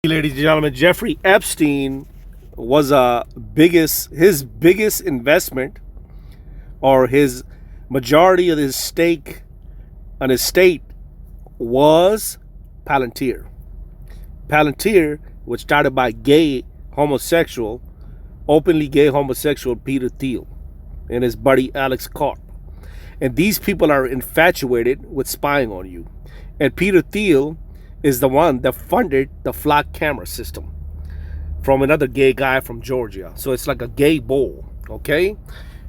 Ladies and gentlemen, Jeffrey Epstein was his biggest investment, or his majority of his stake on his estate, was Palantir. Palantir was started by openly gay homosexual Peter Thiel and his buddy Alex Karp. And these people are infatuated with spying on you. And Peter Thiel is the one that funded the flock camera system from another gay guy from Georgia. So it's like a gay bull, okay?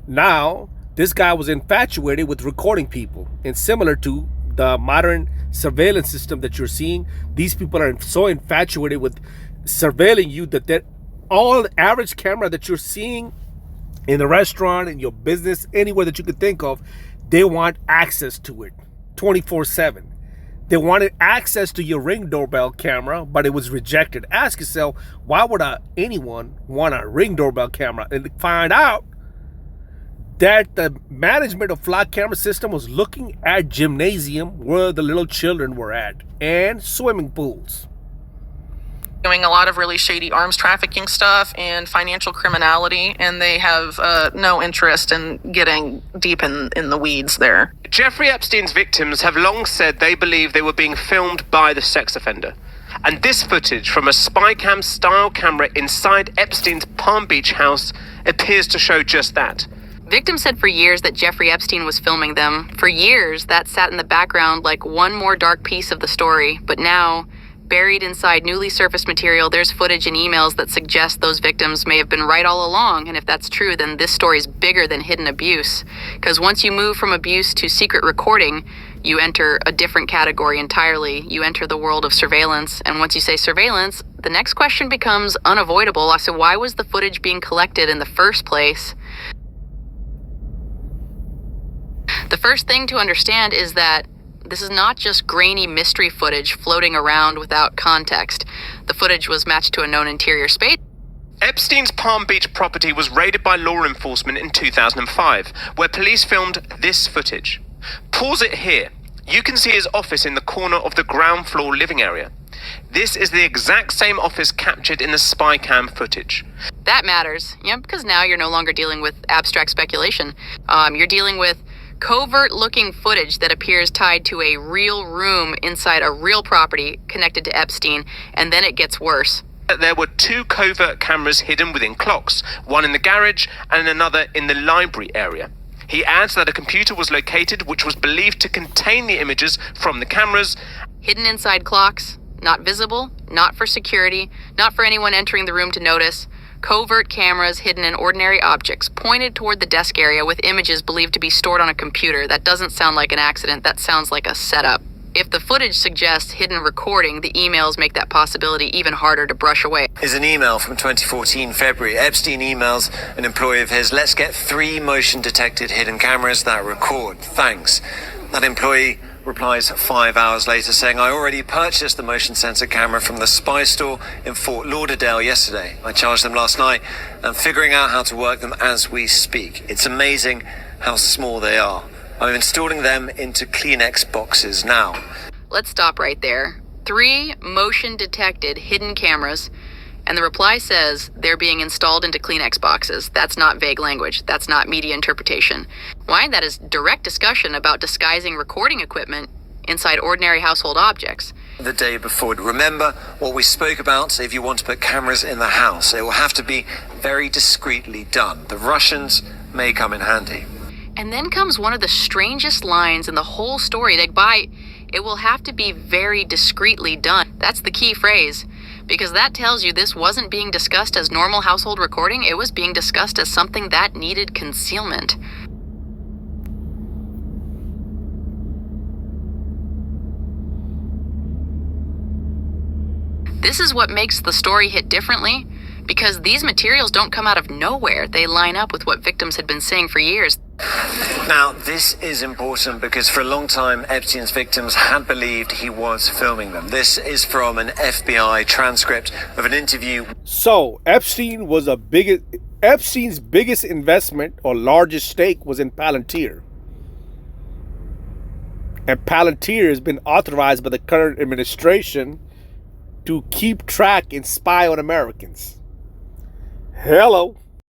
Now, this guy was infatuated with recording people. And similar to the modern surveillance system that you're seeing, these people are so infatuated with surveilling you that all the average camera that you're seeing in the restaurant, in your business, anywhere that you could think of, they want access to it 24/7. They wanted access to your Ring doorbell camera, but it was rejected. Ask yourself, why would anyone want a Ring doorbell camera? And find out that the management of flock camera system was looking at gymnasium where the little children were at and swimming pools. Doing a lot of really shady arms trafficking stuff and financial criminality, and they have no interest in getting deep in the weeds there. Jeffrey Epstein's victims have long said they believe they were being filmed by the sex offender. And this footage from a spy cam style camera inside Epstein's Palm Beach house appears to show just that. Victims said for years that Jeffrey Epstein was filming them. For years, that sat in the background like one more dark piece of the story. But now, buried inside newly surfaced material, there's footage and emails that suggest those victims may have been right all along. And if that's true, then this story's bigger than hidden abuse. Because once you move from abuse to secret recording, you enter a different category entirely. You enter the world of surveillance. And once you say surveillance, the next question becomes unavoidable. So why was the footage being collected in the first place? The first thing to understand is that this is not just grainy mystery footage floating around without context. The footage was matched to a known interior space. Epstein's Palm Beach property was raided by law enforcement in 2005, where police filmed this footage. Pause it here. You can see his office in the corner of the ground floor living area. This is the exact same office captured in the spy cam footage. That matters, because now you're no longer dealing with abstract speculation. You're dealing with covert-looking footage that appears tied to a real room inside a real property connected to Epstein, and then it gets worse. There were two covert cameras hidden within clocks, one in the garage and another in the library area. He adds that a computer was located which was believed to contain the images from the cameras. Hidden inside clocks, not visible, not for security, not for anyone entering the room to notice. Covert cameras hidden in ordinary objects, pointed toward the desk area with images believed to be stored on a computer. That doesn't sound like an accident, that sounds like a setup. If the footage suggests hidden recording, the emails make that possibility even harder to brush away. Is an email from 2014 February. Epstein emails an employee of his, "Let's get 3 motion-detected hidden cameras that record. Thanks." That employee replies 5 hours later saying, "I already purchased the motion sensor camera from the spy store in Fort Lauderdale yesterday. I charged them last night and figuring out how to work them as we speak. It's amazing how small they are. I'm installing them into Kleenex boxes now." Let's stop right there. 3 motion-detected hidden cameras, and the reply says they're being installed into Kleenex boxes. That's not vague language. That's not media interpretation. Why? That is direct discussion about disguising recording equipment inside ordinary household objects. The day before, remember what we spoke about. If you want to put cameras in the house, it will have to be very discreetly done. The Russians may come in handy. And then comes one of the strangest lines in the whole story. It will have to be very discreetly done. That's the key phrase, because that tells you this wasn't being discussed as normal household recording. It was being discussed as something that needed concealment. This is what makes the story hit differently, because these materials don't come out of nowhere. They line up with what victims had been saying for years. Now, this is important because for a long time, Epstein's victims had believed he was filming them. This is from an FBI transcript of an interview. So Epstein's biggest investment or largest stake was in Palantir. And Palantir has been authorized by the current administration to keep track and spy on Americans. Hello.